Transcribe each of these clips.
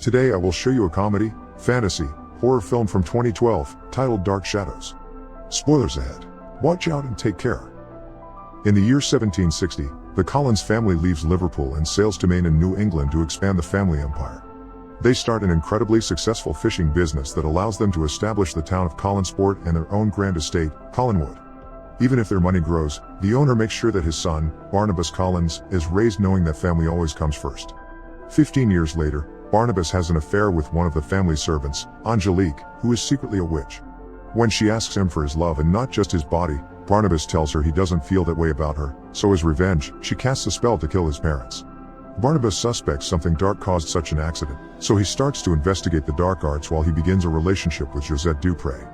Today I will show you a comedy, fantasy, horror film from 2012, titled Dark Shadows. Spoilers ahead. Watch out and take care. In the year 1760, the Collins family leaves Liverpool and sails to Maine in New England to expand the family empire. They start an incredibly successful fishing business that allows them to establish the town of Collinsport and their own grand estate, Collinwood. Even if their money grows, the owner makes sure that his son, Barnabas Collins, is raised knowing that family always comes first. 15 years later, Barnabas has an affair with one of the family servants, Angelique, who is secretly a witch. When she asks him for his love and not just his body, Barnabas tells her he doesn't feel that way about her, so as revenge, she casts a spell to kill his parents. Barnabas suspects something dark caused such an accident, so he starts to investigate the dark arts while he begins a relationship with Josette Dupré.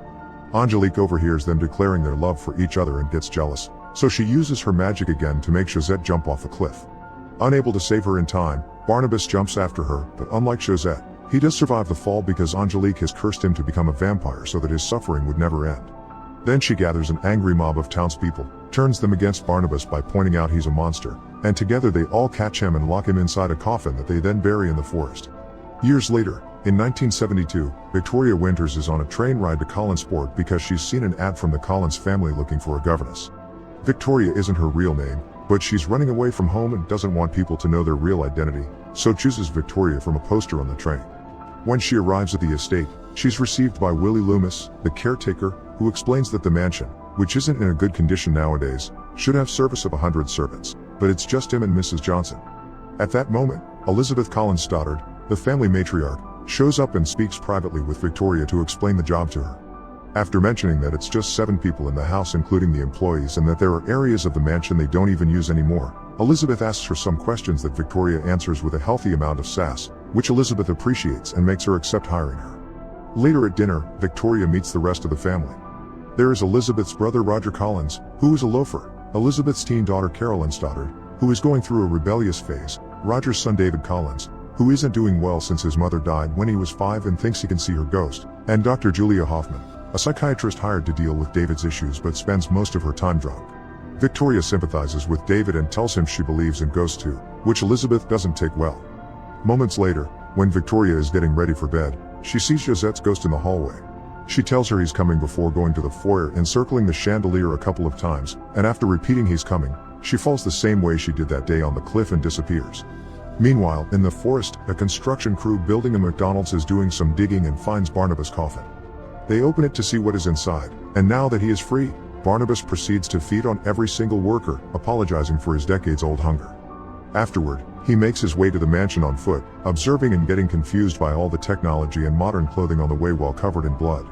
Angelique overhears them declaring their love for each other and gets jealous, so she uses her magic again to make Josette jump off a cliff. Unable to save her in time, Barnabas jumps after her, but unlike Josette, he does survive the fall because Angelique has cursed him to become a vampire so that his suffering would never end. Then she gathers an angry mob of townspeople, turns them against Barnabas by pointing out he's a monster, and together they all catch him and lock him inside a coffin that they then bury in the forest. Years later, in 1972, Victoria Winters is on a train ride to Collinsport because she's seen an ad from the Collins family looking for a governess. Victoria isn't her real name, but she's running away from home and doesn't want people to know their real identity, so chooses Victoria from a poster on the train. When she arrives at the estate, she's received by Willie Loomis, the caretaker, who explains that the mansion, which isn't in a good condition nowadays, should have service of 100 servants, but it's just him and Mrs. Johnson. At that moment, Elizabeth Collins Stoddard, the family matriarch, shows up and speaks privately with Victoria to explain the job to her. After mentioning that it's just 7 people in the house including the employees and that there are areas of the mansion they don't even use anymore, Elizabeth asks her some questions that Victoria answers with a healthy amount of sass, which Elizabeth appreciates and makes her accept hiring her. Later at dinner, Victoria meets the rest of the family. There is Elizabeth's brother Roger Collins, who is a loafer, Elizabeth's teen daughter Carolyn Stoddard, who is going through a rebellious phase, Roger's son David Collins, who isn't doing well since his mother died when he was 5 and thinks he can see her ghost, and Dr. Julia Hoffman, a psychiatrist hired to deal with David's issues but spends most of her time drunk. Victoria sympathizes with David and tells him she believes in ghosts too, which Elizabeth doesn't take well. Moments later, when Victoria is getting ready for bed, she sees Josette's ghost in the hallway. She tells her he's coming before going to the foyer and circling the chandelier a couple of times, and after repeating he's coming, she falls the same way she did that day on the cliff and disappears. Meanwhile, in the forest, a construction crew building a McDonald's is doing some digging and finds Barnabas' coffin. They open it to see what is inside, and now that he is free, Barnabas proceeds to feed on every single worker, apologizing for his decades-old hunger. Afterward, he makes his way to the mansion on foot, observing and getting confused by all the technology and modern clothing on the way while covered in blood.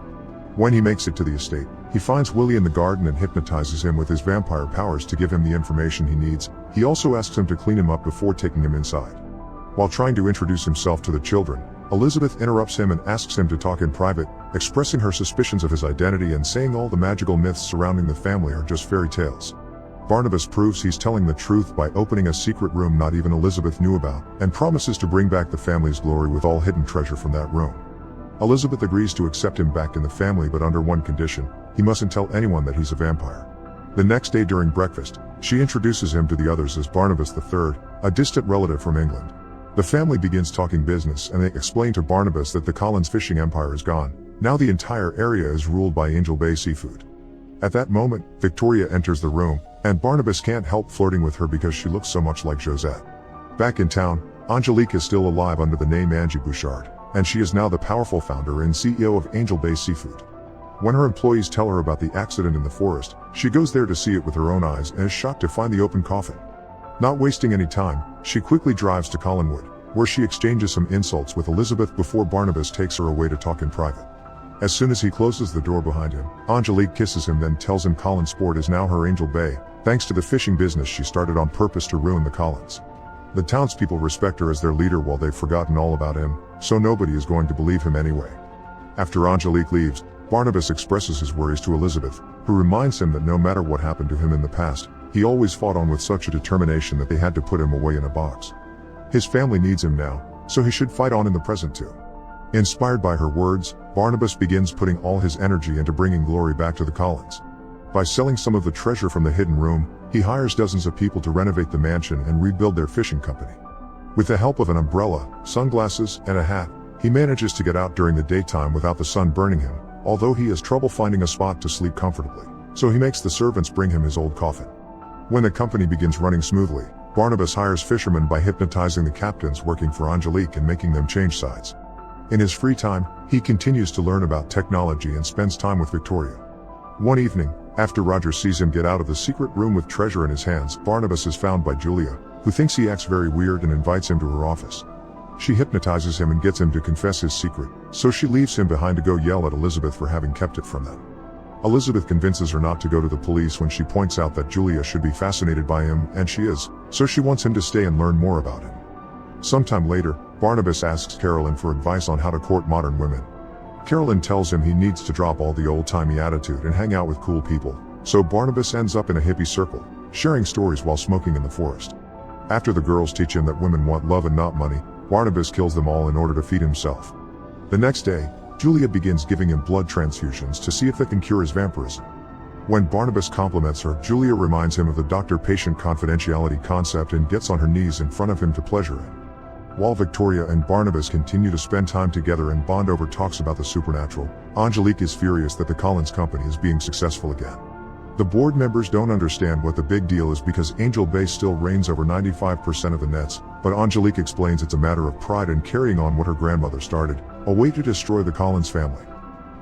When he makes it to the estate, he finds Willie in the garden and hypnotizes him with his vampire powers to give him the information he needs. He also asks him to clean him up before taking him inside. While trying to introduce himself to the children, Elizabeth interrupts him and asks him to talk in private, expressing her suspicions of his identity and saying all the magical myths surrounding the family are just fairy tales. Barnabas proves he's telling the truth by opening a secret room not even Elizabeth knew about, and promises to bring back the family's glory with all hidden treasure from that room. Elizabeth agrees to accept him back in the family but under one condition: he mustn't tell anyone that he's a vampire. The next day during breakfast, she introduces him to the others as Barnabas III, a distant relative from England. The family begins talking business and they explain to Barnabas that the Collins fishing empire is gone. Now the entire area is ruled by Angel Bay Seafood. At that moment, Victoria enters the room, and Barnabas can't help flirting with her because she looks so much like Josette. Back in town, Angelique is still alive under the name Angie Bouchard, and she is now the powerful founder and CEO of Angel Bay Seafood. When her employees tell her about the accident in the forest, she goes there to see it with her own eyes and is shocked to find the open coffin. Not wasting any time, she quickly drives to Collinwood, where she exchanges some insults with Elizabeth before Barnabas takes her away to talk in private. As soon as he closes the door behind him, Angelique kisses him then tells him Collinsport is now her Angel Bay, thanks to the fishing business she started on purpose to ruin the Collins. The townspeople respect her as their leader while they've forgotten all about him, so nobody is going to believe him anyway. After Angelique leaves, Barnabas expresses his worries to Elizabeth, who reminds him that no matter what happened to him in the past, he always fought on with such a determination that they had to put him away in a box. His family needs him now, so he should fight on in the present too. Inspired by her words, Barnabas begins putting all his energy into bringing glory back to the Collins. By selling some of the treasure from the hidden room, he hires dozens of people to renovate the mansion and rebuild their fishing company. With the help of an umbrella, sunglasses, and a hat, He manages to get out during the daytime without the sun burning him, although he has trouble finding a spot to sleep comfortably, so he makes the servants bring him his old coffin. When the company begins running smoothly, Barnabas hires fishermen by hypnotizing the captains working for Angelique and making them change sides. In his free time, he continues to learn about technology and spends time with Victoria. One evening, after Roger sees him get out of the secret room with treasure in his hands, Barnabas is found by Julia, who thinks he acts very weird and invites him to her office. She hypnotizes him and gets him to confess his secret, so she leaves him behind to go yell at Elizabeth for having kept it from them. Elizabeth convinces her not to go to the police when she points out that Julia should be fascinated by him, and she is, so she wants him to stay and learn more about him. Sometime later, Barnabas asks Carolyn for advice on how to court modern women. Carolyn tells him he needs to drop all the old-timey attitude and hang out with cool people, so Barnabas ends up in a hippie circle, sharing stories while smoking in the forest. After the girls teach him that women want love and not money, Barnabas kills them all in order to feed himself. The next day, Julia begins giving him blood transfusions to see if they can cure his vampirism. When Barnabas compliments her, Julia reminds him of the doctor-patient confidentiality concept and gets on her knees in front of him to pleasure him. While Victoria and Barnabas continue to spend time together and bond over talks about the supernatural, Angelique is furious that the Collins company is being successful again. The board members don't understand what the big deal is because Angel Bay still reigns over 95% of the nets, but Angelique explains it's a matter of pride and carrying on what her grandmother started, a way to destroy the Collins family.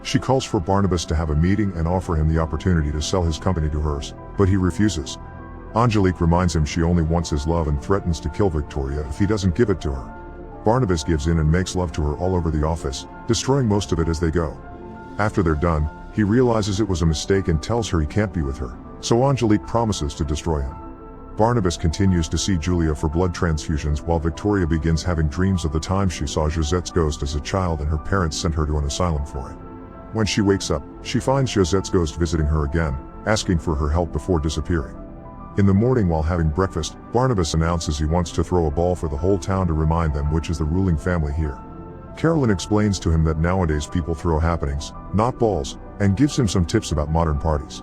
She calls for Barnabas to have a meeting and offer him the opportunity to sell his company to hers, but he refuses. Angelique reminds him she only wants his love and threatens to kill Victoria if he doesn't give it to her. Barnabas gives in and makes love to her all over the office, destroying most of it as they go. After they're done, he realizes it was a mistake and tells her he can't be with her, so Angelique promises to destroy him. Barnabas continues to see Julia for blood transfusions while Victoria begins having dreams of the time she saw Josette's ghost as a child and her parents sent her to an asylum for it. When she wakes up, she finds Josette's ghost visiting her again, asking for her help before disappearing. In the morning while having breakfast, Barnabas announces he wants to throw a ball for the whole town to remind them which is the ruling family here. Carolyn explains to him that nowadays people throw happenings, not balls, and gives him some tips about modern parties.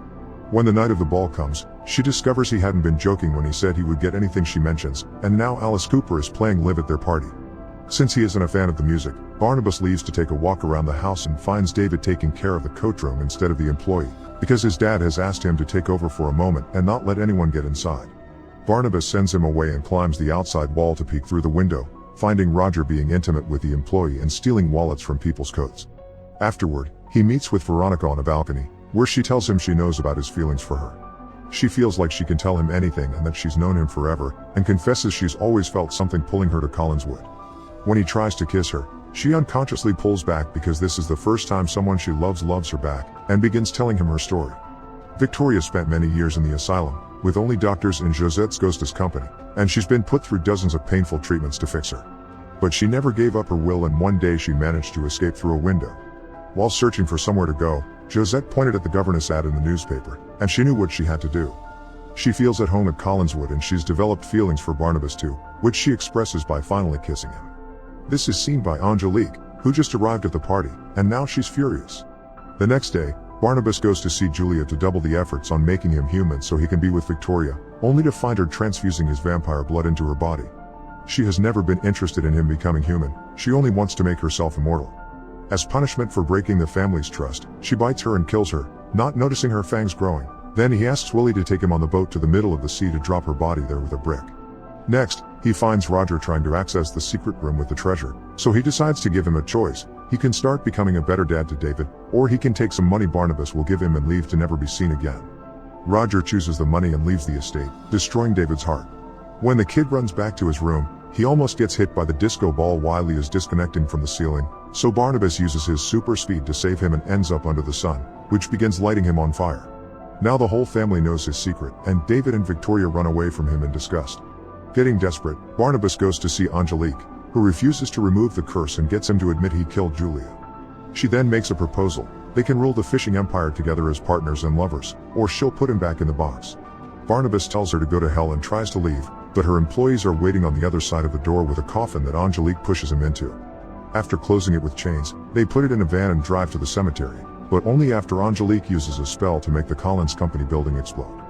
When the night of the ball comes, she discovers he hadn't been joking when he said he would get anything she mentions, and now Alice Cooper is playing live at their party. Since he isn't a fan of the music, Barnabas leaves to take a walk around the house and finds David taking care of the coat room instead of the employee, because his dad has asked him to take over for a moment and not let anyone get inside. Barnabas sends him away and climbs the outside wall to peek through the window, finding Roger being intimate with the employee and stealing wallets from people's coats. Afterward, he meets with Veronica on a balcony, where she tells him she knows about his feelings for her. She feels like she can tell him anything and that she's known him forever, and confesses she's always felt something pulling her to Collinswood. When he tries to kiss her, she unconsciously pulls back because this is the first time someone she loves her back, and begins telling him her story. Victoria spent many years in the asylum, with only doctors and Josette's ghost as company, and she's been put through dozens of painful treatments to fix her. But she never gave up her will, and one day she managed to escape through a window. While searching for somewhere to go, Josette pointed at the governess ad in the newspaper, and she knew what she had to do. She feels at home at Collinswood and she's developed feelings for Barnabas too, which she expresses by finally kissing him. This is seen by Angelique, who just arrived at the party, and now she's furious. The next day, Barnabas goes to see Julia to double the efforts on making him human so he can be with Victoria, only to find her transfusing his vampire blood into her body. She has never been interested in him becoming human, she only wants to make herself immortal. As punishment for breaking the family's trust, she bites her and kills her, not noticing her fangs growing. Then he asks Willie to take him on the boat to the middle of the sea to drop her body there with a brick. Next, he finds Roger trying to access the secret room with the treasure, so he decides to give him a choice. He can start becoming a better dad to David, or he can take some money Barnabas will give him and leave to never be seen again. Roger chooses the money and leaves the estate, destroying David's heart. When the kid runs back to his room, he almost gets hit by the disco ball while he is disconnecting from the ceiling, so Barnabas uses his super speed to save him and ends up under the sun, which begins lighting him on fire. Now the whole family knows his secret, and David and Victoria run away from him in disgust. Getting desperate, Barnabas goes to see Angelique, who refuses to remove the curse and gets him to admit he killed Julia. She then makes a proposal. They can rule the fishing empire together as partners and lovers, or she'll put him back in the box. Barnabas tells her to go to hell and tries to leave, but her employees are waiting on the other side of the door with a coffin that Angelique pushes him into. After closing it with chains, they put it in a van and drive to the cemetery, but only after Angelique uses a spell to make the Collins Company building explode.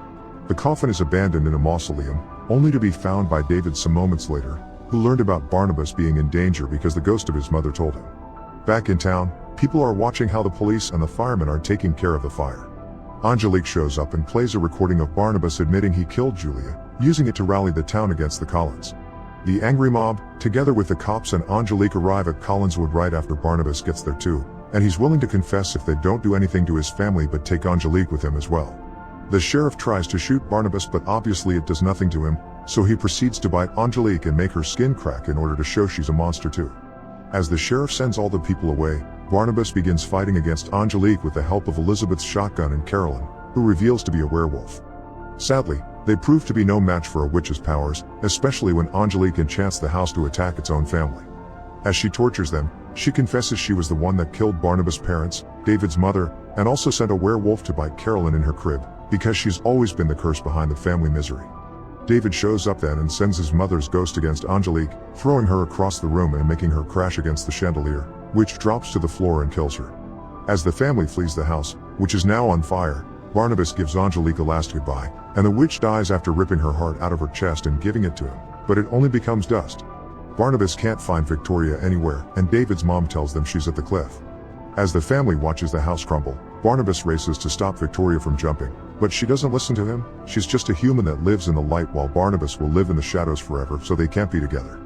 The coffin is abandoned in a mausoleum, only to be found by David some moments later, who learned about Barnabas being in danger because the ghost of his mother told him. Back in town, people are watching how the police and the firemen are taking care of the fire. Angelique shows up and plays a recording of Barnabas admitting he killed Julia, using it to rally the town against the Collins. The angry mob, together with the cops and Angelique, arrive at Collinswood right after Barnabas gets there too, and he's willing to confess if they don't do anything to his family but take Angelique with him as well. The sheriff tries to shoot Barnabas, but obviously it does nothing to him, so he proceeds to bite Angelique and make her skin crack in order to show she's a monster too. As the sheriff sends all the people away, Barnabas begins fighting against Angelique with the help of Elizabeth's shotgun and Carolyn, who reveals to be a werewolf. Sadly, they prove to be no match for a witch's powers, especially when Angelique enchants the house to attack its own family. As she tortures them, she confesses she was the one that killed Barnabas' parents, David's mother, and also sent a werewolf to bite Carolyn in her crib, because she's always been the curse behind the family misery. David shows up then and sends his mother's ghost against Angelique, throwing her across the room and making her crash against the chandelier, which drops to the floor and kills her. As the family flees the house, which is now on fire, Barnabas gives Angelique a last goodbye, and the witch dies after ripping her heart out of her chest and giving it to him, but it only becomes dust. Barnabas can't find Victoria anywhere, and David's mom tells them she's at the cliff. As the family watches the house crumble, Barnabas races to stop Victoria from jumping, but she doesn't listen to him. She's just a human that lives in the light while Barnabas will live in the shadows forever, so they can't be together.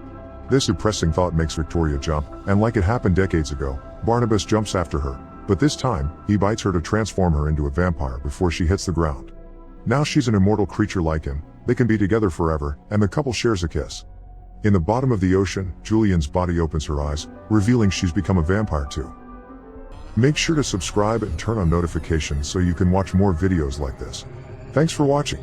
This depressing thought makes Victoria jump, and like it happened decades ago, Barnabas jumps after her, but this time, he bites her to transform her into a vampire before she hits the ground. Now she's an immortal creature like him, they can be together forever, and the couple shares a kiss. In the bottom of the ocean, Julian's body opens her eyes, revealing she's become a vampire too. Make sure to subscribe and turn on notifications so you can watch more videos like this. Thanks for watching.